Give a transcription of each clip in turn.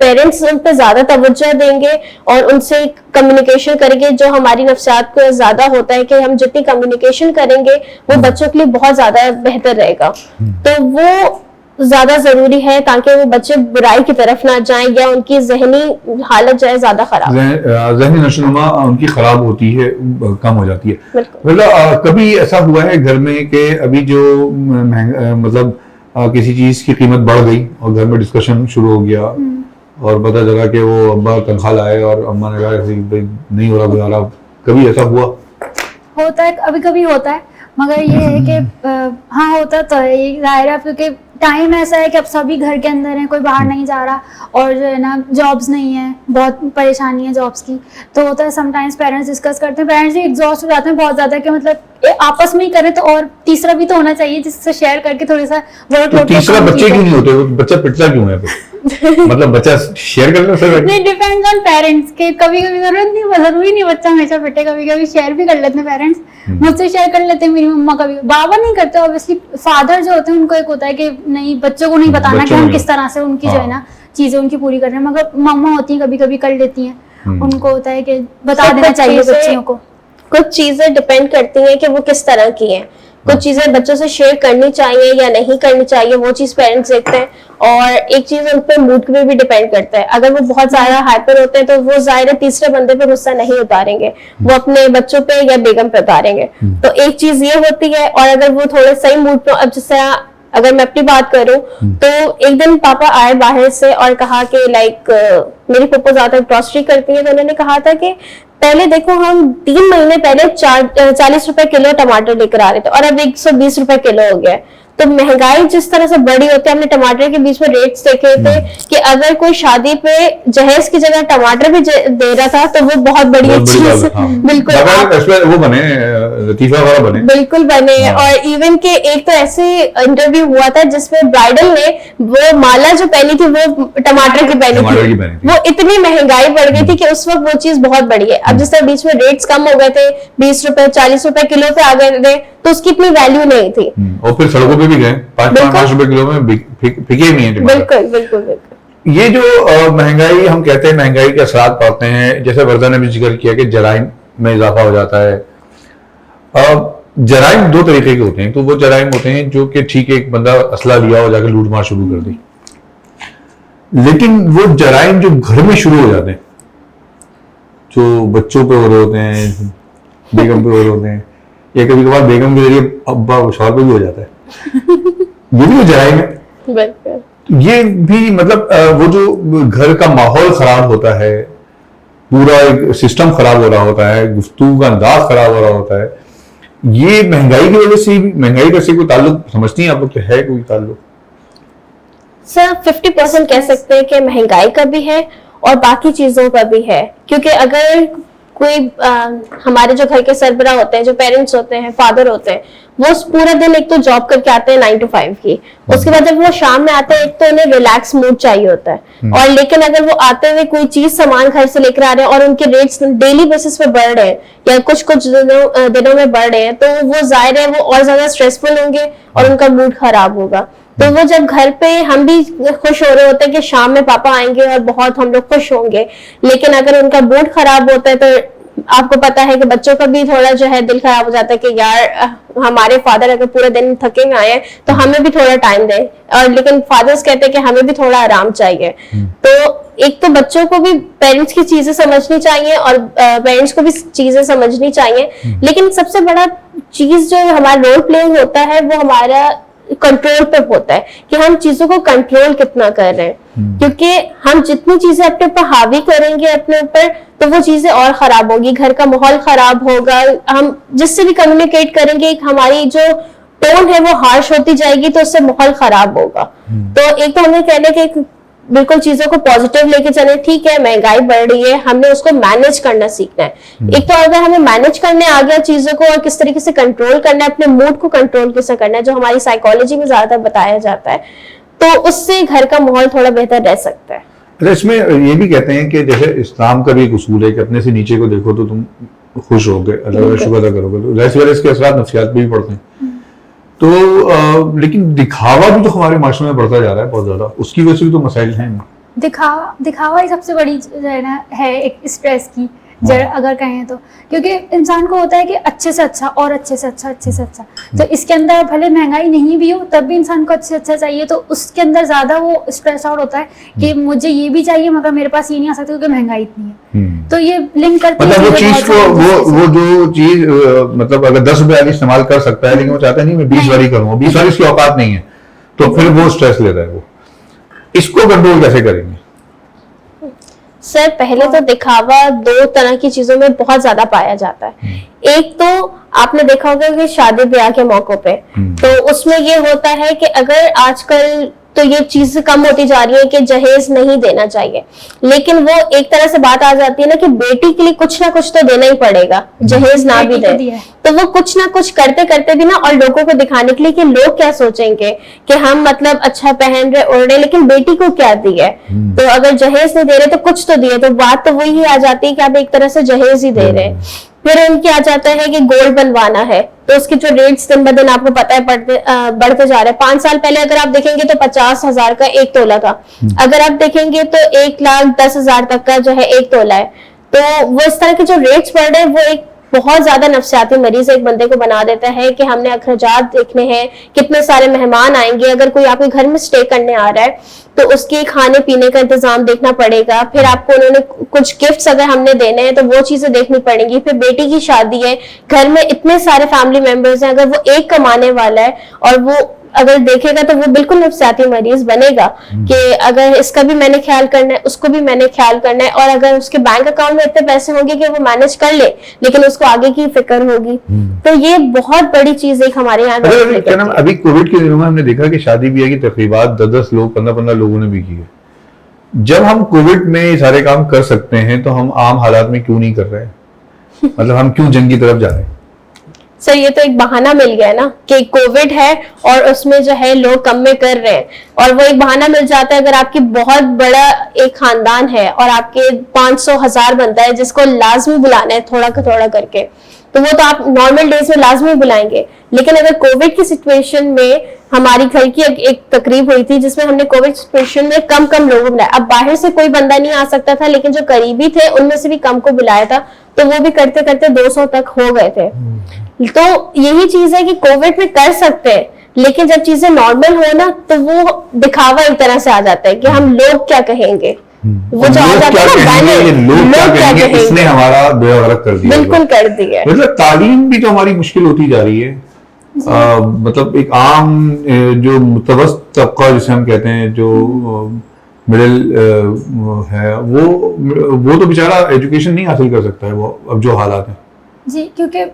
Parents ان پہ زیادہ توجہ دیں گے اور ان سے کمیونیکیشن کریں گے. جو ہماری نفسیات کو زیادہ ہوتا ہے کہ ہم جتنی کمیونیکیشن کریں گے وہ بچوں کے لیے بہت زیادہ بہتر رہے گا. تو وہ زیادہ ضروری ہے تاکہ وہ بچے برائی کی طرف نہ جائیں یا ان کی ذہنی حالت جو ہے زیادہ خراب, ذہنی نشوونما ان کی خراب ہوتی ہے, کم ہو جاتی ہے. مطلب کبھی ایسا ہوا ہے گھر میں کہ ابھی جو مطلب کسی چیز کی قیمت بڑھ گئی اور گھر میں ڈسکشن شروع ہو گیا اور پتہ چلا کہ وہ ابا تنخواہ لائے اور اماں نے کہا نہیں ہو رہا گزارا, کبھی ایسا ہوا؟ ہوتا ہے, کبھی کبھی ہوتا ہے, مگر یہ ہے کہ ہاں ہوتا تو ہے, یہ ظاہر ہے کیونکہ ٹائم ایسا ہے کہ اب سبھی گھر کے اندر ہیں, کوئی باہر نہیں جا رہا اور جو ہے نا جابس نہیں ہیں, بہت پریشانی ہے جابس کی. تو ہوتا ہے سم ٹائمس پیرنٹس ڈسکس کرتے ہیں, پیرنٹس بھی ایگزاسٹ ہو جاتے ہیں بہت زیادہ کہ مطلب آپس میں ہی کریں تو, اور تیسرا بھی تو ہونا چاہیے جس سے شیئر کر کے تھوڑا سا ورک لوڈ. تیسرا بچے کیوں نہیں ہوتے, بچہ پٹتا کیوں ہے مطلب بچہ شیئر کرنا سر نہیں, ڈیپینڈز آن پیرنٹس کے کبھی کبھی ضرورت نہیں, ضروری نہیں بچہ ہمیشہ پٹے, کبھی کبھی شیئر بھی کر لیتے ہیں پیرنٹس, مجھ سے شیئر کر لیتے ہیں, میری مما کبھی, بابا نہیں کرتے اوبیسلی, فادر جو ہوتے ہیں ان کو ایک ہوتا ہے کہ نہیں بچوں کو نہیں بتانا کہ ہم کس طرح سے ان کی جو ہے نا چیزیں ان کی پوری کر رہے ہیں, مگر مما ہوتی ہیں کبھی کبھی کر لیتی ہیں, ان کو ہوتا ہے کہ بتا دینا چاہیے بچیوں کو. کچھ چیزیں ڈپینڈ کرتی ہیں کہ وہ کس طرح کی ہیں, کچھ چیزیں بچوں سے شیئر کرنی چاہیے یا نہیں کرنی چاہیے, وہ چیز پیرنٹس دیکھتے ہیں. اور ایک چیز ان پہ موڈ پہ بھی ڈیپینڈ کرتا ہے, اگر وہ بہت زیادہ ہائپر ہوتے ہیں تو وہ ظاہر تیسرے بندے پہ غصہ نہیں اتاریں گے, وہ اپنے بچوں پہ یا بیگم پہ اتاریں گے. تو ایک چیز یہ ہوتی ہے. اور اگر وہ تھوڑے صحیح موڈ پہ, اب جس طرح اگر میں اپنی بات کروں تو ایک دن پاپا آئے باہر سے اور کہا کہ لائک میری پھپھو زیادہ گروسری کرتی ہیں, تو انہوں نے کہا تھا کہ پہلے دیکھو ہم 3 مہینے پہلے 40 روپے کلو ٹماٹر لے کر آ رہے تھے اور اب 120 روپے کلو ہو گیا. تو مہنگائی جس طرح سے بڑی ہوتی ہے, ہم نے ٹماٹر کے بیچ میں ریٹس دیکھے تھے کہ اگر کوئی شادی پہ جہیز کی جگہ ٹماٹر بھی دے رہا تھا تو وہ بہت بڑی چیز, بالکل وہ بنے لطیفہ والا بنے, بالکل بنے. اور ایون کہ ایک تو ایسے انٹرویو ہوا تھا جس میں برائڈل نے وہ مالا جو پہنی تھی وہ ٹماٹر کی پہنی تھی, وہ اتنی مہنگائی بڑھ گئی تھی کہ اس وقت وہ چیز بہت بڑی ہے. اب جس طرح بیچ میں ریٹس کم ہو گئے تھے, 20 روپے 40 روپے کلو پہ آ گئے تھے, تو اس کی اتنی ویلیو نہیں تھی. اور پھر سڑکوں پہ بھی گئے 5 روپے کلو میں پھکے نہیں ہیں. بالکل بالکل بالکل. یہ جو مہنگائی ہم کہتے ہیں مہنگائی کے اثرات پڑتے ہیں, جیسے وردا نے بھی ذکر کیا کہ جرائم میں اضافہ ہو جاتا ہے. جرائم 2 طریقے کے ہوتے ہیں. تو وہ جرائم ہوتے ہیں جو کہ ٹھیک ہے ایک بندہ اسلحہ لیا ہو جا کے لوٹ مار شروع کر دی, لیکن وہ جرائم جو گھر میں شروع ہو جاتے ہیں, جو بچوں پہ ہو رہے ہوتے ہیں, بیگم پہ ہو رہے ہوتے ہیں, یا کبھی کبھار بیگم کے ذریعے ابا شوہر پہ بھی ہو جاتا ہے, یہ بھی جرائم ہے. یہ بھی مطلب وہ جو گھر کا ماحول خراب ہوتا ہے, پورا ایک سسٹم خراب ہو رہا ہوتا ہے, گفتگو کا انداز خراب ہو رہا ہوتا ہے, یہ مہنگائی کی وجہ سے, مہنگائی کا سے کوئی تعلق سمجھتی ہیں آپ لوگ کہ ہے کوئی تعلق؟ سر 50% کہہ سکتے ہیں کہ مہنگائی کا بھی ہے اور باقی چیزوں کا بھی ہے. کیونکہ اگر کوئی ہمارے جو گھر کے سربراہ ہوتے ہیں, جو پیرنٹس ہوتے ہیں, فادر ہوتے ہیں, وہ پورا دن ایک تو جاب کر کے آتے ہیں 9 to 5 کی, اس کے بعد جب وہ شام میں آتے ہیں ایک تو انہیں ریلیکس موڈ چاہیے ہوتا ہے, اور لیکن اگر وہ آتے ہوئے کوئی چیز سامان گھر سے لے کر آ رہے ہیں اور ان کے ریٹس ڈیلی بیسس پہ بڑھ رہے ہیں یا کچھ دنوں میں بڑھ رہے ہیں, تو وہ ظاہر ہے وہ اور زیادہ اسٹریسفل ہوں گے اور ان کا موڈ خراب ہوگا. تو وہ جب گھر پہ ہم بھی خوش ہو رہے ہوتے ہیں کہ شام میں پاپا آئیں گے اور بہت ہم لوگ خوش ہوں گے, لیکن اگر ان کا موڈ خراب ہوتا ہے تو آپ کو پتا ہے کہ بچوں کا بھی تھوڑا جو ہے دل خراب ہو جاتا ہے کہ یار ہمارے فادر اگر پورے دن تھکے ہوئے آئے ہیں تو ہمیں بھی تھوڑا ٹائم دیں, اور لیکن فادرز کہتے ہیں کہ ہمیں بھی تھوڑا آرام چاہیے. تو ایک تو بچوں کو بھی پیرنٹس کی چیزیں سمجھنی چاہیے اور پیرنٹس کو بھی چیزیں سمجھنی چاہیے, لیکن سب سے بڑا چیز جو ہمارا رول پلے ہوتا ہے وہ ہمارا کنٹرول پہ ہوتا ہے کہ ہم چیزوں کو کنٹرول کتنا کر رہے ہیں. کیونکہ ہم جتنی چیزیں اپنے اوپر حاوی کریں گے اپنے اوپر تو وہ چیزیں اور خراب ہوگی, گھر کا ماحول خراب ہوگا, ہم جس سے بھی کمیونیکیٹ کریں گے ہماری جو ٹون ہے وہ ہارش ہوتی جائے گی تو اس سے ماحول خراب ہوگا. تو ایک تو ہمیں کہنے کہ بالکل چیزوں کو پازیٹیو لے کے چلیں, ٹھیک ہے مہنگائی بڑھ رہی ہے, ہم نے اس کو مینج کرنا سیکھنا ہے. ایک تو اگر ہمیں مینج کرنے آ گیا چیزوں کو اور کس طریقے سے کنٹرول کرنا ہے, اپنے موڈ کو کنٹرول کیسے کرنا ہے, جو ہماری سائیکالوجی میں زیادہ بتایا جاتا ہے, تو اس سے گھر کا ماحول تھوڑا بہتر رہ سکتا ہے. اس میں یہ بھی کہتے ہیں کہ جیسے اسلام کا بھی ایک اصول ہے کہ اپنے سے نیچے کو دیکھو تو تم خوش ہو گے, اللہ کا شکر ادا کرو گے, تو ظاہر سی بات ہے اس کے اثرات نفسیات پہ بھی پڑتے ہیں. تو لیکن دکھاوا بھی تو ہمارے معاشرے میں بڑھتا جا رہا ہے بہت زیادہ, اس کی وجہ سے بھی تو مسائل ہیں. دکھاوا ہی سب سے بڑی جو ہے نا ہے ایک اسٹریس کی جڑ اگر کہیں تو, کیونکہ انسان کو ہوتا ہے کہ اچھے سے اچھا اور اچھے سے اچھا, اچھے سے اچھا, تو اس کے اندر بھلے مہنگائی نہیں بھی ہو تب بھی انسان کو اچھے سے اچھا چاہیے, تو اس کے اندر زیادہ وہ اسٹریس آؤٹ ہوتا ہے کہ مجھے یہ بھی چاہیے مگر میرے پاس یہ نہیں آ سکتا کیونکہ مہنگائی اتنی ہے. تو یہ لنک کرتی ہے وہ چیز کو, وہ جو چیز مطلب اگر 10 روپے آدمی استعمال کر سکتا ہے لیکن وہ چاہتا نہیں میں 20 والی کروں, 20 والی اس کی اوقات نہیں ہے, تو پھر وہ اسٹریس لیتا ہے. وہ اس کو کنٹرول کیسے کریں گے؟ سر پہلے تو دکھاوا 2 طرح کی چیزوں میں بہت زیادہ پایا جاتا ہے. ایک تو آپ نے دیکھا ہوگا کہ شادی بیاہ کے موقع پہ, تو اس میں یہ ہوتا ہے کہ اگر آج کل تو یہ چیز کم ہوتی جا رہی ہے کہ جہیز نہیں دینا چاہیے, لیکن وہ ایک طرح سے بات آ جاتی ہے نا کہ بیٹی کے لیے کچھ نہ کچھ تو دینا ہی پڑے گا, جہیز نہ بھی دے, تو وہ کچھ نہ کچھ کرتے کرتے بھی نا, اور لوگوں کو دکھانے کے لیے کہ لوگ کیا سوچیں گے کہ ہم مطلب اچھا پہن رہے اوڑھ رہے لیکن بیٹی کو کیا دی ہے, تو اگر جہیز نہیں دے رہے تو کچھ تو دیے, تو بات تو وہی آ جاتی ہے کہ آپ ایک طرح سے جہیز ہی دے رہے ہیں. پھر ان کی آ جاتا ہے کہ گولڈ بنوانا ہے, تو اس کے جو ریٹس دن بدن آپ کو پتا ہے بڑھتے جا رہے ہیں. 5 سال پہلے اگر آپ دیکھیں گے تو 50,000 کا 1 تولہ کا, اگر آپ دیکھیں گے تو 1,10,000 تک کا جو ہے 1 تولہ ہے. تو وہ اس طرح کے جو ریٹس بڑھ رہے ہیں وہ ایک بہت زیادہ نفسیاتی مریض ایک بندے کو بنا دیتا ہے کہ ہم نے اخراجات دیکھنے ہیں, کتنے سارے مہمان آئیں گے, اگر کوئی آپ کے گھر میں اسٹے کرنے آ رہا ہے تو اس کے کھانے پینے کا انتظام دیکھنا پڑے گا, پھر آپ کو انہوں نے کچھ گفٹس اگر ہم نے دینے ہیں تو وہ چیزیں دیکھنی پڑیں گی, پھر بیٹی کی شادی ہے, گھر میں اتنے سارے فیملی ممبرز ہیں, اگر وہ ایک کمانے والا ہے اور وہ اگر دیکھے گا تو وہ بالکل نفسیاتی مریض بنے گا کہ اگر اس کا بھی میں نے خیال کرنا ہے, اس کو بھی میں نے خیال کرنا ہے, اور اگر اس کے بینک اکاؤنٹ میں اتنے پیسے ہوں گے کہ وہ مینج کر لے لیکن اس کو آگے کی فکر ہوگی, تو یہ بہت بڑی چیز ایک ہمارے یہاں. ابھی کووڈ کے دنوں میں ہم نے دیکھا کہ شادی بیاہ کی تقریبات 10 لوگ 15 لوگوں نے بھی کی ہے. جب ہم کووڈ میں یہ سارے کام کر سکتے ہیں تو ہم عام حالات میں کیوں نہیں کر رہے, مطلب ہم کیوں جنگ کی طرف جا رہے ہیں؟ سر یہ تو ایک بہانہ مل گیا نا کہ کووڈ ہے اور اس میں جو ہے لوگ کم میں کر رہے ہیں, اور وہ ایک بہانہ مل جاتا ہے. اگر آپ کی بہت بڑا ایک خاندان ہے اور آپ کے 500,000 بنتا ہے جس کو لازمی بلانا ہے تھوڑا کر کے, تو وہ تو آپ نارمل ڈیز میں لازمی بلائیں گے. لیکن اگر کووڈ کی سچویشن میں ہماری گھر کی ایک تقریب ہوئی تھی جس میں ہم نے کووڈ سچویشن میں کم لوگوں کو بلایا. اب باہر سے کوئی بندہ نہیں آ سکتا تھا لیکن جو قریبی تھے ان میں سے بھی کم کو بلایا تھا, تو وہ بھی کرتے کرتے 200 تک ہو گئے تھے. تو یہی چیز ہے کہ کووڈ میں کر سکتے ہیں, لیکن جب چیزیں نارمل ہو نا تو وہ دکھاوا ایک طرح سے آ جاتا ہے کہ ہم لوگ کیا کہیں گے, وہ جو آ جاتا ہے لوگ کیا کہیں گے, اس نے ہمارا بیڑا غرق کر دیا, بالکل کر دیا. مطلب تعلیم بھی تو ہماری مشکل ہوتی جا رہی ہے. مطلب ایک عام جو متوسط طبقہ جسے ہم کہتے ہیں جو مڈل ہے وہ تو بیچارہ ایجوکیشن نہیں حاصل کر سکتا ہے وہ اب جو حالات ہیں. جی کیونکہ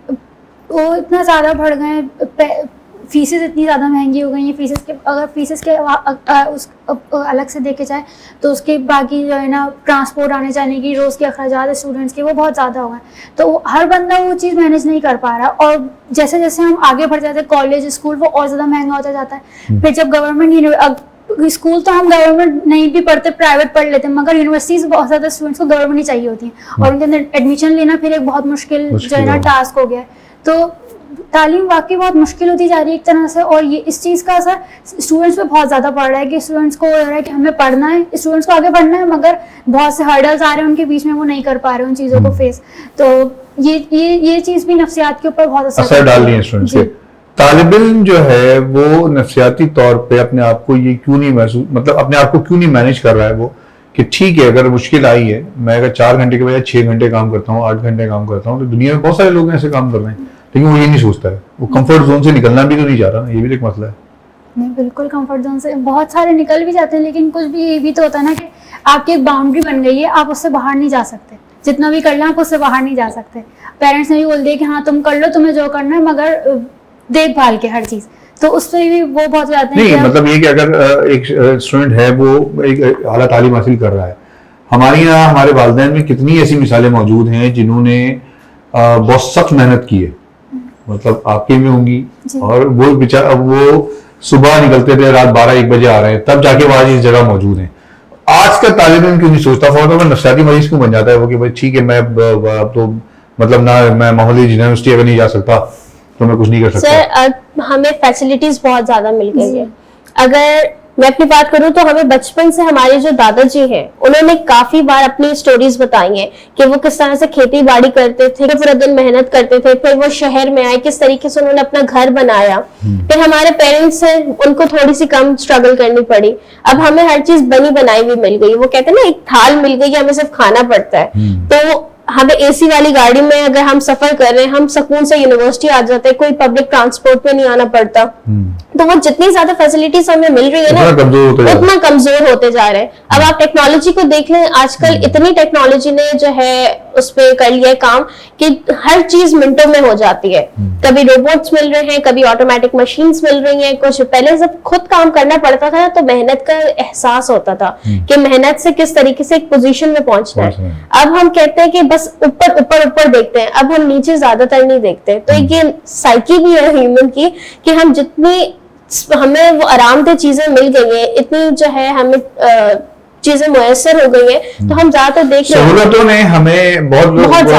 وہ اتنا زیادہ بڑھ گئے ہیں, فیسز اتنی زیادہ مہنگی ہو گئی ہیں. فیسز کے اگر فیسز کے اس الگ سے دیکھے جائے تو اس کے باقی جو ہے نا ٹرانسپورٹ آنے جانے کی روز کے اخراجات اسٹوڈنٹس کے وہ بہت زیادہ ہو گئے, تو ہر بندہ وہ چیز مینیج نہیں کر پا رہا. اور جیسے جیسے ہم آگے بڑھ جاتے ہیں کالج اسکول وہ اور زیادہ مہنگا ہوتا جاتا ہے. پھر جب گورنمنٹ اسکول تو ہم گورنمنٹ نہیں بھی پڑھتے, پرائیویٹ پڑھ لیتے ہیں, مگر یونیورسٹیز بہت زیادہ اسٹوڈنٹس کو گورنمنٹ ہی چاہیے ہوتی ہیں اور ان کے اندر ایڈمیشن لینا پھر ایک بہت مشکل جو ہے نا ٹاسک ہو گیا ہے. تو تعلیم واقعی بہت مشکل ہوتی جا رہی ہے ایک طرح سے, اور یہ اس چیز کا اثر اسٹوڈنٹس پہ بہت زیادہ پڑ رہا ہے کہ اسٹوڈنٹس کو ہو رہا ہے کہ ہمیں پڑھنا ہے, اسٹوڈنٹس کو آگے بڑھنا ہے, مگر بہت سے ہرڈلز آ رہے ہیں ان کے بیچ میں, وہ نہیں کر پا رہے ان چیزوں کو فیس. تو یہ چیز بھی نفسیات کے اوپر بہت اثر ڈال رہی ہے اسٹوڈنٹس کے. طالب علم جو ہے وہ نفسیاتی طور پہ اپنے آپ کو یہ کیوں نہیں محسوس, مطلب اپنے آپ کو کیوں نہیں مینیج کر رہا ہے وہ کہ ٹھیک ہے اگر مشکل آئی ہے, میں اگر 4 گھنٹے کے بجائے 6 گھنٹے کام کرتا ہوں, 8 گھنٹے کام کرتا ہوں, تو دنیا میں بہت سارے لوگ ایسے کام کر رہے ہیں, لیکن وہ یہ نہیں سوچتا ہے, وہ کمفرٹ زون سے نکلنا بھی تو نہیں چاہ رہا نا, یہ بھی ایک مسئلہ ہے. نہیں بالکل کمفرٹ زون سے بہت سارے نکل بھی جاتے ہیں, لیکن کچھ بھی یہ بھی تو ہوتا ہے نا کہ آپ کی ایک باؤنڈری بن گئی ہے, آپ اس سے باہر نہیں جا سکتے, جتنا بھی کر لیں آپ اس سے باہر نہیں جا سکتے. پیرنٹس نے بھی بول دیا کہ ہاں تم کر لو, تمہیں جو کرنا ہے, مگر دیکھ بھال کے ہر چیز, تو اس سے بھی وہ بہت جاتے ہیں. نہیں مطلب یہ کہ اگر ایک اسٹوڈنٹ ہے وہ ایک اعلیٰ تعلیم حاصل کر رہا ہے, ہمارے یہاں ہمارے والدین میں کتنی ایسی مثالیں موجود ہیں جنہوں نے بہت سخت محنت کی ہے, مطلب آپ کے میں ہوں گی, اور وہ بیچارہ وہ صبح نکلتے تھے رات 12-1 بجے آ رہے ہیں, تب جا کے وہ آج اس جگہ موجود ہیں. آج کا طالب علم کیوں نہیں سوچتا, فوراً نفسیاتی مریض کیوں بن جاتا ہے وہ کہ بھائی ٹھیک ہے میں اب تو مطلب نہ میں ماحولی یونیورسٹی اگر نہیں جا سکتا تو میں کچھ نہیں کر سکتا. سر ہمیں فیسلٹیز بہت زیادہ مل گئی ہے. اگر میں اپنی بات کروں تو ہمیں بچپن سے ہمارے جو دادا جی ہیں انہوں نے کافی بار اپنی سٹوریز بتائی ہیں کہ وہ کس طرح سے کھیتی باڑی کرتے تھے, پورا دن محنت کرتے تھے, پھر وہ شہر میں آئے, کس طریقے سے انہوں نے اپنا گھر بنایا. پھر ہمارے پیرنٹس ہیں ان کو تھوڑی سی کم اسٹرگل کرنی پڑی, اب ہمیں ہر چیز بنی بنائی ہوئی مل گئی. وہ کہتے ہیں نا ایک تھال مل گئی, ہمیں صرف کھانا پڑتا ہے. تو ہمیں اے سی والی گاڑی میں اگر ہم سفر کر رہے ہیں, ہم سکون سے یونیورسٹی آ جاتے ہیں, کوئی پبلک ٹرانسپورٹ پہ نہیں آنا پڑتا. تو وہ جتنی زیادہ فیسلٹیز ہمیں مل رہی ہے نا اتنا کمزور ہوتے جا رہے ہیں. اب آپ ٹیکنالوجی کو دیکھ لیں, آج کل اتنی ٹیکنالوجی نے جو ہے اس پہ کر لیا کام کہ ہر چیز منٹوں میں ہو جاتی ہے. کبھی روبوٹس مل رہے ہیں, کبھی آٹومیٹک مشینز مل رہی ہیں. کچھ پہلے جب خود کام کرنا پڑتا تھا تو محنت کا احساس ہوتا تھا کہ محنت سے کس طریقے سے ایک پوزیشن میں پہنچنا ہے. اب ہم کہتے ہیں کہ بس اوپر اوپر اوپر دیکھتے ہیں, اب ہم نیچے زیادہ تر نہیں دیکھتے. تو ایک یہ سائیکی بھی ہے ہیومن کی کہ ہم جتنی ہمیں وہ آرام دہ چیزیں مل گئی ہیں, اتنی جو ہے ہمیں چیزیں میسر ہو گئی ہیں, تو ہم زیادہ تر دیکھ رہے ہیں سہولتوں نے ہمیں بہت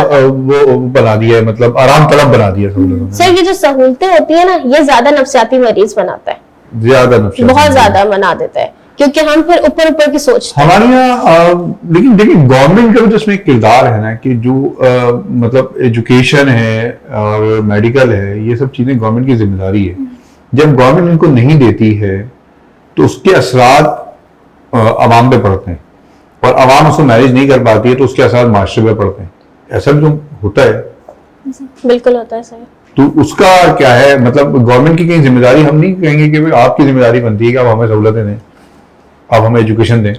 وہ بنا دیا ہے, مطلب آرام طلب بنا دیا سہولتوں نے. سر یہ جو سہولتیں ہوتی ہیں نا یہ زیادہ نفسیاتی مریض بناتا ہے, زیادہ نفسیاتی بہت زیادہ بنا دیتا ہے, کیونکہ ہم پھر اوپر اوپر کی سوچتے ہیں. ہمارے یہاں لیکن دیکھیں گورنمنٹ کا بھی تو اس میں ایک کردار ہے نا کہ جو مطلب ایجوکیشن ہے اور میڈیکل ہے, یہ سب چیزیں گورنمنٹ کی ذمہ داری ہے. جب گورنمنٹ ان کو نہیں دیتی ہے تو اس کے اثرات عوام پہ پڑتے ہیں, اور عوام اس کو مینیج نہیں کر پاتی ہے تو اس کے اثرات معاشرے پہ پڑتے ہیں. ایسا بھی تو ہوتا ہے. بالکل ہوتا ہے سر. تو اس کا کیا ہے, مطلب گورنمنٹ کی کہیں ذمہ داری, ہم نہیں کہیں گے کہ آپ کی ذمہ داری بنتی ہے کہ آپ ہمیں سہولتیں دیں, آپ ہمیں ایجوکیشن دیں,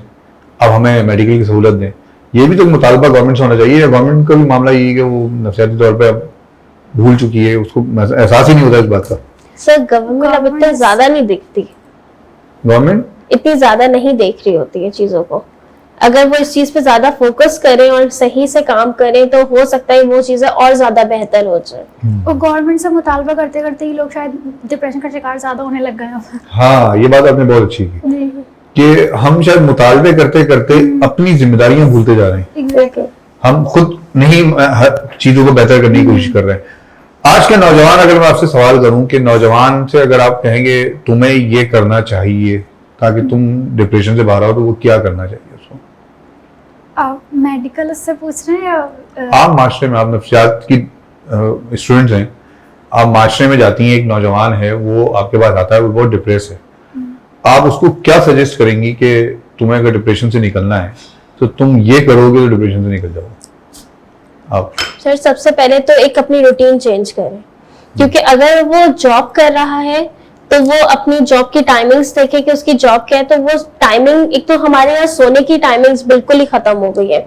آپ ہمیں میڈیکل کی سہولت دیں. یہ بھی تو مطالبہ گورنمنٹ سے ہونا چاہیے. گورنمنٹ کا بھی معاملہ یہ ہے کہ وہ نفسیاتی طور پہ اب بھول چکی ہے, اس کو احساس ہی نہیں ہوتا اس بات کا. سر گورنمنٹ اب اتنا زیادہ نہیں دیکھتی, گورنمنٹ اتنی زیادہ نہیں دیکھ رہی ہوتی ہے چیزوں کو. اگر وہ اس چیز پہ زیادہ فوکس کریں اور صحیح سے کام کریں تو ہو سکتا ہے وہ چیزیں اور زیادہ بہتر ہو جائیں. اور گورنمنٹ سے مطالبہ کرتے کرتے ہی لوگ شاید ڈپریشن کا شکار زیادہ ہونے لگ گئے ہیں. ہاں یہ بات آپ نے بہت اچھی کی کہ ہم شاید مطالبے کرتے کرتے اپنی ذمہ داریاں بھولتے جا رہے ہیں. ہم خود نہیں ہر چیزوں کو بہتر کرنے کی کوشش کر رہے ہیں. آج کے نوجوان, اگر میں آپ سے سوال کروں کہ نوجوان سے اگر آپ کہیں گے تمہیں یہ کرنا چاہیے تاکہ تم ڈپریشن سے باہر آؤ, تو وہ کیا کرنا چاہیے اس کو؟ آپ میڈیکل اس سے پوچھ رہے ہیں یا آپ معاشرے میں, آپ نفسیات کی اسٹوڈنٹس ہیں, آپ معاشرے میں جاتی ہیں, ایک نوجوان ہے وہ آپ کے پاس آتا ہے, وہ بہت ڈپریس ہے, آپ اس کو کیا سجیسٹ کریں گی کہ تمہیں اگر ڈپریشن سے نکلنا ہے تو تم یہ کرو گے تو ڈپریشن سے نکل جاؤ آپ؟ سر سب سے پہلے تو ایک اپنی روٹین چینج کریں, کیونکہ اگر وہ جاب کر رہا ہے تو وہ اپنی جاب کی ٹائمنگز دیکھے کہ اس کی جاب کیا ہے. تو وہ ٹائمنگ, ایک تو ہمارے یہاں سونے کی ٹائمنگز بالکل ہی ختم ہو گئی ہے,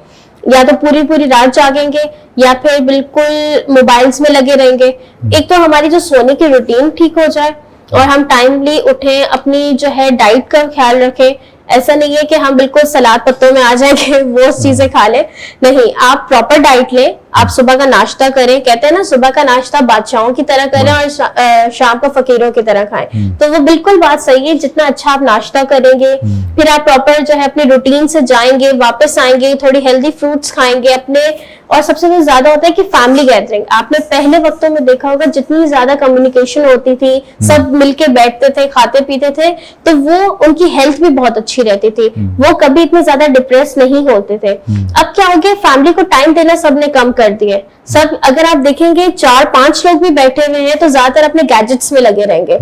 یا تو پوری رات جاگیں گے یا پھر بالکل موبائلز میں لگے رہیں گے. ایک تو ہماری جو سونے کی روٹین ٹھیک ہو جائے اور ہم ٹائملی اٹھیں, اپنی جو ہے ڈائٹ کا خیال رکھیں. ایسا نہیں ہے کہ ہم بالکل سلاد پتوں میں آ جائیں کہ وہ چیزیں کھا لیں, نہیں, آپ پراپر ڈائٹ لیں. آپ صبح کا ناشتہ کریں, کہتے ہیں نا صبح کا ناشتہ بادشاہوں کی طرح کریں اور شام کو فقیروں کی طرح کھائیں, تو وہ بالکل بات صحیح ہے. جتنا اچھا آپ ناشتہ کریں گے, پھر آپ پراپر جو ہے اپنی روٹین سے جائیں گے, واپس آئیں گے, تھوڑی ہیلدی فروٹس کھائیں گے اپنے. اور سب سے زیادہ ہوتا ہے کہ فیملی گیدرنگ, آپ نے پہلے وقتوں میں دیکھا ہوگا جتنی زیادہ کمیونیکیشن ہوتی تھی, سب مل کے بیٹھتے تھے, کھاتے پیتے تھے, تو وہ ان کی ہیلتھ بھی بہت اچھی رہتی تھی, وہ کبھی اتنے زیادہ ڈپریس نہیں ہوتے تھے. اب کیا ہو گیا, فیملی کو ٹائم دینا سب نے کم کر دیا. سب اگر آپ دیکھیں گے 4-5 لوگ بھی بیٹھے ہوئے ہیں تو زیادہ تر اپنے گیجٹس میں لگے رہیں گے.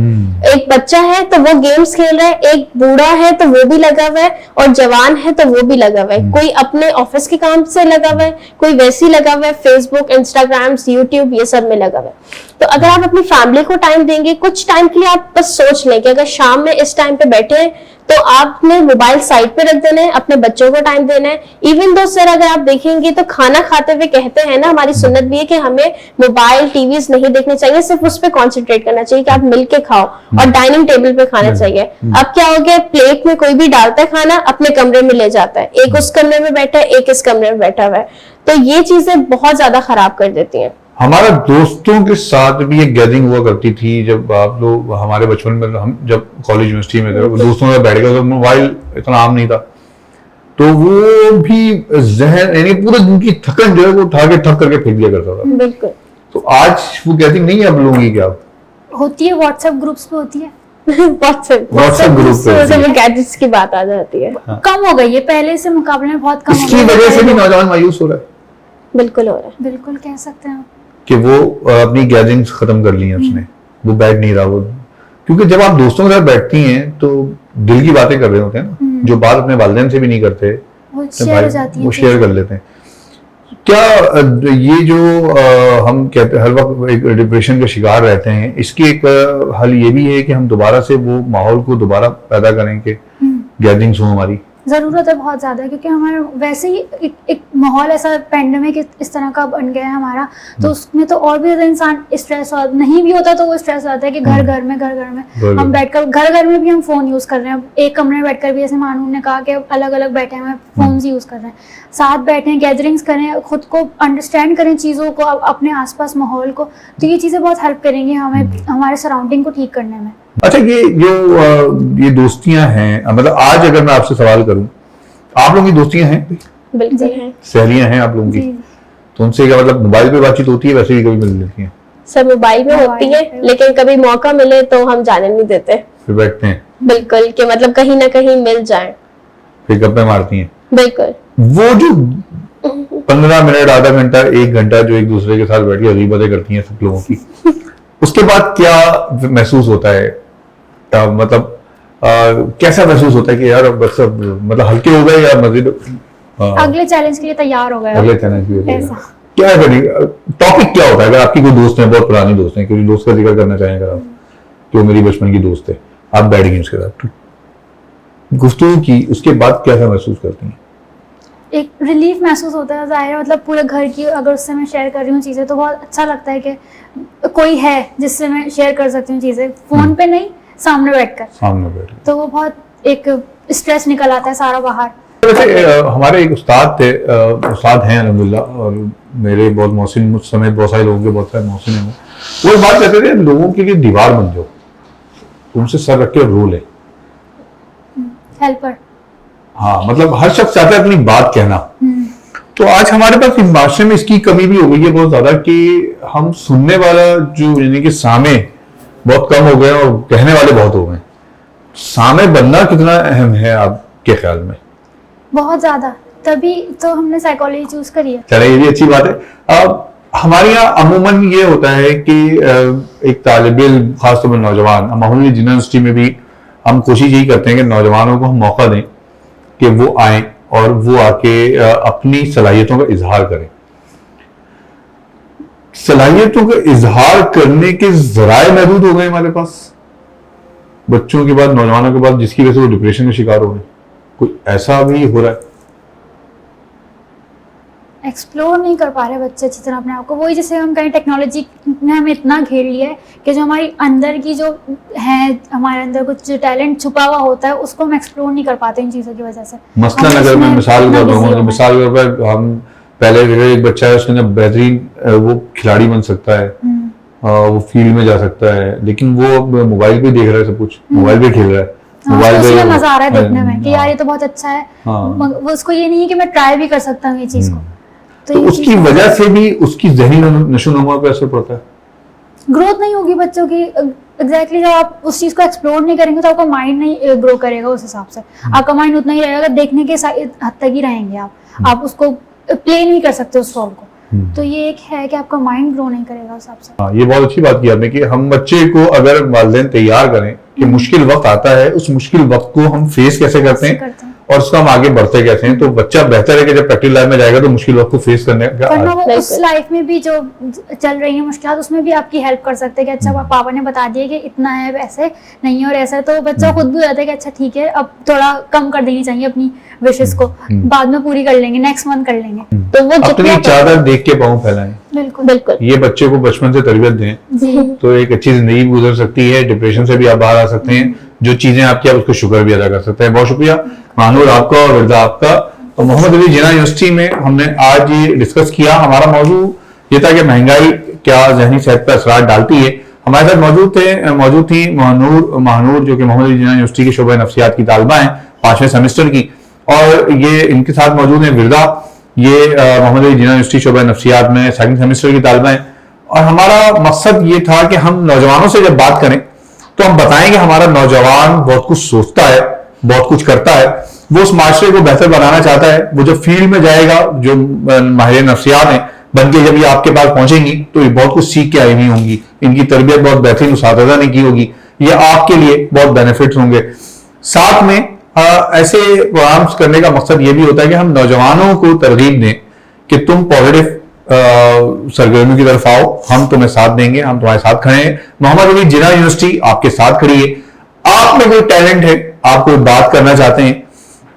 ایک بچہ ہے تو وہ گیمز کھیل رہا ہے, ایک بوڑھا ہے تو وہ بھی لگا ہوا ہے, اور جوان ہے تو وہ بھی لگا ہوا ہے, کوئی اپنے آفس کے کام سے لگا ہوا ہے, کوئی ویسے ہی لگا ہوا ہے, فیس بک, انسٹاگرام, یوٹیوب, یہ سب میں لگا ہوا ہے. تو اگر آپ اپنی فیملی کو ٹائم دیں گے, کچھ ٹائم کے لیے آپ بس سوچ لیں کہ اگر شام میں اس ٹائم پہ بیٹھے ہیں تو آپ نے موبائل سائڈ پہ رکھ دینا ہے, اپنے بچوں کو ٹائم دینا ہے. ایون دو سر اگر آپ دیکھیں گے تو کھانا کھاتے ہوئے کہتے ہیں نا, ہماری سنت بھی ہے کہ ہمیں موبائل, ٹی ویز نہیں دیکھنے چاہیے, صرف اس پہ کانسنٹریٹ کرنا چاہیے کہ آپ مل کے کھاؤ, اور ڈائننگ ٹیبل پہ کھانا چاہیے. اب کیا ہو گیا, پلیٹ میں کوئی بھی ڈالتا ہے کھانا, اپنے کمرے میں لے جاتا ہے, ایک اس کمرے میں بیٹھا ہے, ایک اس کمرے میں بیٹھا ہوا ہے. تو یہ چیزیں بہت زیادہ خراب کر دیتی ہیں. ہمارا دوستوں کے ساتھ بھی ایک گیدرنگ ہوا کرتی تھی جب آپ لوگ, ہمارے بچپن میں ہم جب کالج یونیورسٹی میں تھے, دوستوں میں بیٹھ گئے تو موبائل اتنا عام نہیں تھا, تو وہ بھی ذہن, یعنی پورے دن کی تھکن جو ہے وہ اٹھا کے تھک کر کے پھینک دیا کرتا تھا. بالکل. تو آج وہ گیدرنگ نہیں ہے آپ لوگوں کی, کیا ہوتی ہے, واٹس ایپ گروپس پہ ہوتی ہے. WhatsApp group پہ گیجٹس کی بات آ جاتی ہے. کم ہو گئی ہے پہلے سے مقابلے میں, بہت کم اس ہو کی گئی وجہ سے بھی نوجوان مایوس ہو رہا ہے. بالکل ہو رہا ہے. بالکل کہہ سکتے ہیں کہ وہ اپنی گیدرنگز ختم کر لی ہیں اس نے, وہ بیٹھ نہیں رہا. وہ کیونکہ جب آپ دوستوں کے ساتھ بیٹھتی ہیں تو دل کی باتیں کر رہے ہوتے ہیں نا, جو بات اپنے والدین سے بھی نہیں کرتے وہ شیئر ہو جاتی ہے, وہ شیئر کر لیتے ہیں. کیا یہ جو ہم کہتے ہیں ہر وقت ایک ڈپریشن کا شکار رہتے ہیں, اس کی ایک حل یہ بھی ہے کہ ہم دوبارہ سے وہ ماحول کو دوبارہ پیدا کریں کہ گیدرنگز ہوں ہماری؟ ضرورت ہے بہت زیادہ, کیونکہ ہمارا ویسے ہی ایک ماحول ایسا پینڈیمک اس طرح کا بن گیا ہے ہمارا, تو اس میں تو اور بھی زیادہ انسان اسٹریس نہیں بھی ہوتا تو وہ اسٹریس ہوتا ہے کہ گھر گھر میں ہم بیٹھ کر گھر میں بھی ہم فون یوز کر رہے ہیں. ایک کمرے میں بیٹھ کر بھی جیسے مانو نے کہا کہ الگ الگ بیٹھے ہیں فونز یوز کر رہے ہیں, ساتھ بیٹھیں, گیدرنگس کریں, خود کو انڈرسٹینڈ کریں چیزوں کو, اپنے آس پاس ماحول کو, تو یہ چیزیں بہت ہیلپ کریں گی ہمیں ہمارے سراؤنڈنگ کو ٹھیک کرنے میں. اچھا, یہ دوستیاں ہیں, مطلب آج اگر میں آپ سے سوال کروں, آپ لوگوں کی دوستیاں ہیں؟ بالکل ہیں, سہیلیاں ہیں آپ لوگوں کی, تو ان سے کیا مطلب موبائل پہ بات چیت ہوتی ہے, ویسے بھی کبھی مل لیتی ہیں؟ سب موبائل میں ہوتی ہے, لیکن کبھی موقع ملے تو ہم جانے نہیں دیتے, پھر بیٹھتے ہیں بالکل, کہ مطلب کہیں نہ کہیں مل جائیں, پھر گپیں مارتی ہیں. بالکل. وہ جو 15 منٹ, آدھا گھنٹہ, 1 گھنٹہ جو ایک دوسرے کے ساتھ بیٹھ کے عجیب باتیں کرتی ہیں سب لوگوں کی, اس کے بعد کیا محسوس ہوتا ہے, مطلب کیسا محسوس ہوتا ہے کہ یار بس مطلب ہلکے ہو گئے یا مزید اگلے چیلنج کے لیے تیار ہو گئے؟ اگلے چیلنج کے لیے کیا ہے, ٹاپک کیا ہوتا ہے؟ اگر آپ کی کوئی دوست ہیں, بہت پرانی دوست ہیں, کسی دوست کا ذکر کرنا چاہیں اگر آپ, کہ وہ میری بچپن کی دوست ہے, آپ بیٹھ گئی اس کے ساتھ گفتگو کی, اس کے بعد کیسا محسوس کرتی ہیں؟ ایک ریلیف محسوس ہوتا ہے ظاہر ہے, مطلب پورے گھر کی اگر اس سے میں شیئر کر رہی ہوں چیزیں تو بہت اچھا لگتا ہے کہ کوئی ہے جس سے میں شیئر کر سکتی ہوں چیزیں, فون پہ نہیں, سامنے بیٹھ کر, تو وہ بہت ایک اسٹریس نکل آتا ہے سارا باہر. ویسے ہمارے ایک استاد تھے, استاد ہیں الحمدللہ, اور میرے بہت محسن, مجھ سمیت بہت سارے لوگوں کے بہت سارے محسن ہیں, وہ ایک بات کہتے تھے, لوگوں کے لیے دیوار بن جاؤ, تم سے سر رکھ کے رو لے, ہیلپر. ہاں, مطلب ہر شخص چاہتا ہے اپنی بات کہنا. تو آج ہمارے پاس معاشرے میں اس کی کمی بھی ہو گئی ہے بہت زیادہ, کہ ہم سننے والا جو یعنی کہ سامع بہت کم ہو گئے اور کہنے والے بہت ہو گئے. سامع بننا کتنا اہم ہے آپ کے خیال میں؟ بہت زیادہ, تبھی تو ہم نے سائیکالوجی چوز کری ہے. چلے, یہ بھی اچھی بات ہے. ہمارے یہاں عموماً یہ ہوتا ہے کہ ایک طالب علم, خاص طور پر نوجوان, محمد علی جناح یونیورسٹی میں بھی ہم کوشش یہی کرتے ہیں کہ نوجوانوں کو ہم موقع دیں کہ وہ آئیں اور وہ آ کے اپنی صلاحیتوں کا اظہار کریں. صلاحیتوں کا اظہار کرنے کے ذرائع محدود ہو گئے ہمارے پاس, بچوں کے بعد, نوجوانوں کے بعد, جس کی وجہ سے وہ ڈپریشن کا شکار ہو گئے. کوئی ایسا بھی ہو رہا ہے؟ ایکسپلور نہیں کر پا رہے بچے اچھی طرح اپنے آپ کو. وہی جیسے ہم کہیں ٹیکنالوجی نے ہمیں اتنا گھیر لیا ہے کہ جو ہماری اندر کی جو ہے, ہمارے اندر کچھ ٹیلنٹ چھپا ہوا ہوتا ہے, اس کو ہم ایکسپلور نہیں کر پاتے ان چیزوں کی وجہ سے. مثلاً اگر میں مثال کر رہا ہوں, مثال کے طور پر ہم پہلے ایک بچہ ہے, اس کے اندر بہترین وہ کھلاڑی بن سکتا ہے, وہ فیلڈ میں جا سکتا ہے, لیکن وہ موبائل پہ دیکھ رہا ہے, سب کچھ موبائل پہ کھیل رہا ہے, موبائل پہ مزہ آ رہا ہے دیکھنے میں کہ یار یہ تو بہت اچھا ہے. اس کو یہ نہیں ہے کہ میں ٹرائی بھی کر سکتا ہوں یہ چیز کو. تو اس کی وجہ سے بھی اس کی ذہنی نشو و نما پہ اثر پڑتا ہے. گروتھ نہیں ہوگی بچوں کی. ایگزیکٹلی جب آپ اس چیز کو ایکسپلور نہیں کریں گے تو آپ کا مائنڈ نہیں گرو کرے گا. اس حساب سے آپ کا مائنڈ اتنا ہی رہے گا, دیکھنے کے حد تک ہی رہیں گے آپ اس کو پلے نہیں کر سکتے اس فارم کو. تو یہ ایک ہے کہ آپ کا مائنڈ گرو نہیں کرے گا اس حساب سے. یہ بہت اچھی بات کی آپ نے کہ ہم بچے کو اگر والدین تیار کریں کہ مشکل وقت آتا ہے, اس مشکل وقت کو ہم فیس کیسے کرتے ہیں اور اس کا ہم آگے بڑھتے کیسے ہیں, تو بچہ بہتر ہے کہ جب پریکٹیکل لائف میں جائے گا تو مشکل وقت کو فیس کرنے کا اس لائف میں بھی جو چل رہی ہیں مشکلات, اس میں بھی آپ کی ہیلپ کر سکتے ہیں کہ اچھا پاپا نے بتا دیا کہ اتنا ہے, ویسے نہیں ہے اور ایسا ہے, تو بچہ خود بھی ہوتا ہے کہ اچھا ٹھیک ہے اب تھوڑا کم کر دینی چاہیے اپنی وشز کو, بعد میں پوری کر لیں گے, نیکسٹ منتھ کر لیں گے. تو وہ اپنی چادر دیکھ کے پاؤں پھیلائیں. بالکل بالکل, یہ بچے کو بچپن سے تربیت دیں تو ایک اچھی زندگی گزر سکتی ہے, ڈپریشن سے بھی آپ باہر آ سکتے ہیں, جو چیزیں آپ کی آپ اس کو شکر بھی ادا کر سکتے ہیں. بہت شکریہ مانور آپ کا اور وردا آپ کا. تو محمد علی جناح یونیورسٹی میں ہم نے آج یہ ڈسکس کیا. ہمارا موضوع یہ تھا کہ مہنگائی کیا ذہنی صحت پر اثرات ڈالتی ہے. ہمارے ساتھ موجود تھی مہنور جو کہ محمد علی جناح یونیورسٹی کے شعبہ نفسیات کی طالبہ ہیں 5ویں سیمسٹر کی, اور یہ ان کے ساتھ موجود ہیں وردا, یہ محمد علی جناح یونیورسٹی شعبہ نفسیات میں 2nd سیمسٹر کی طالبہ ہیں. اور ہمارا مقصد یہ تھا کہ ہم نوجوانوں سے جب بات کریں تو ہم بتائیں کہ ہمارا نوجوان بہت کچھ سوچتا ہے, بہت کچھ کرتا ہے, وہ اس معاشرے کو بہتر بنانا چاہتا ہے. وہ جب فیلڈ میں جائے گا, جو ماہر نفسیات ہیں بن کے جب یہ آپ کے پاس پہنچیں گی تو یہ بہت کچھ سیکھ کے آئی ہوئی ہوں گی, ان کی تربیت بہت بہترین اساتذہ نے کی ہوگی, یہ آپ کے لیے بہت بینیفٹس ہوں گے. ساتھ میں ایسے پروگرامس کرنے کا مقصد یہ بھی ہوتا ہے کہ ہم نوجوانوں کو ترغیب دیں کہ تم پازیٹیو سرگرمیوں کی طرف آؤ, ہم تمہیں ساتھ دیں گے, ہم تمہارے ساتھ کھڑے ہیں. محمد علی جناح یونیورسٹی آپ کے ساتھ کھڑی ہے. آپ میں کوئی ٹیلنٹ ہے, آپ کوئی بات کرنا چاہتے ہیں,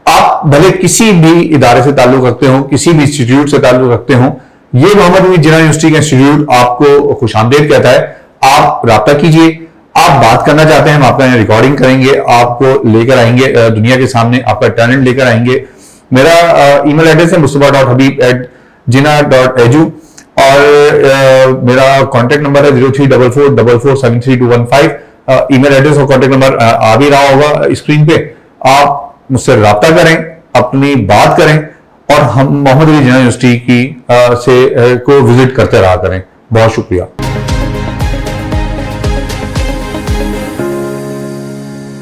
آپ بھلے کسی بھی ادارے سے تعلق رکھتے ہوں, کسی بھی انسٹیٹیوٹ سے تعلق رکھتے ہوں, یہ محمد علی جناح یونیورسٹی کا انسٹیٹیوٹ آپ کو خوش آمدید کہتا ہے. آپ رابطہ کیجئے, آپ بات کرنا چاہتے ہیں, ہم آپ کا یہاں ریکارڈنگ کریں گے, آپ کو لے کر آئیں گے دنیا کے سامنے, آپ کا ٹیلنٹ لے کر آئیں گے. میرا ای میل ایڈریس ہے mustafa.habib@jinah.edu اور میرا کانٹیکٹ نمبر ہے 034444732215. ای میل ایڈریس اور کانٹیکٹ نمبر آ بھی رہا ہوگا اسکرین پہ. آپ مجھ سے رابطہ کریں, اپنی بات کریں, اور ہم محمد علی جناح یونیورسٹی کی سے کو وزٹ کرتے رہا کریں. بہت شکریہ.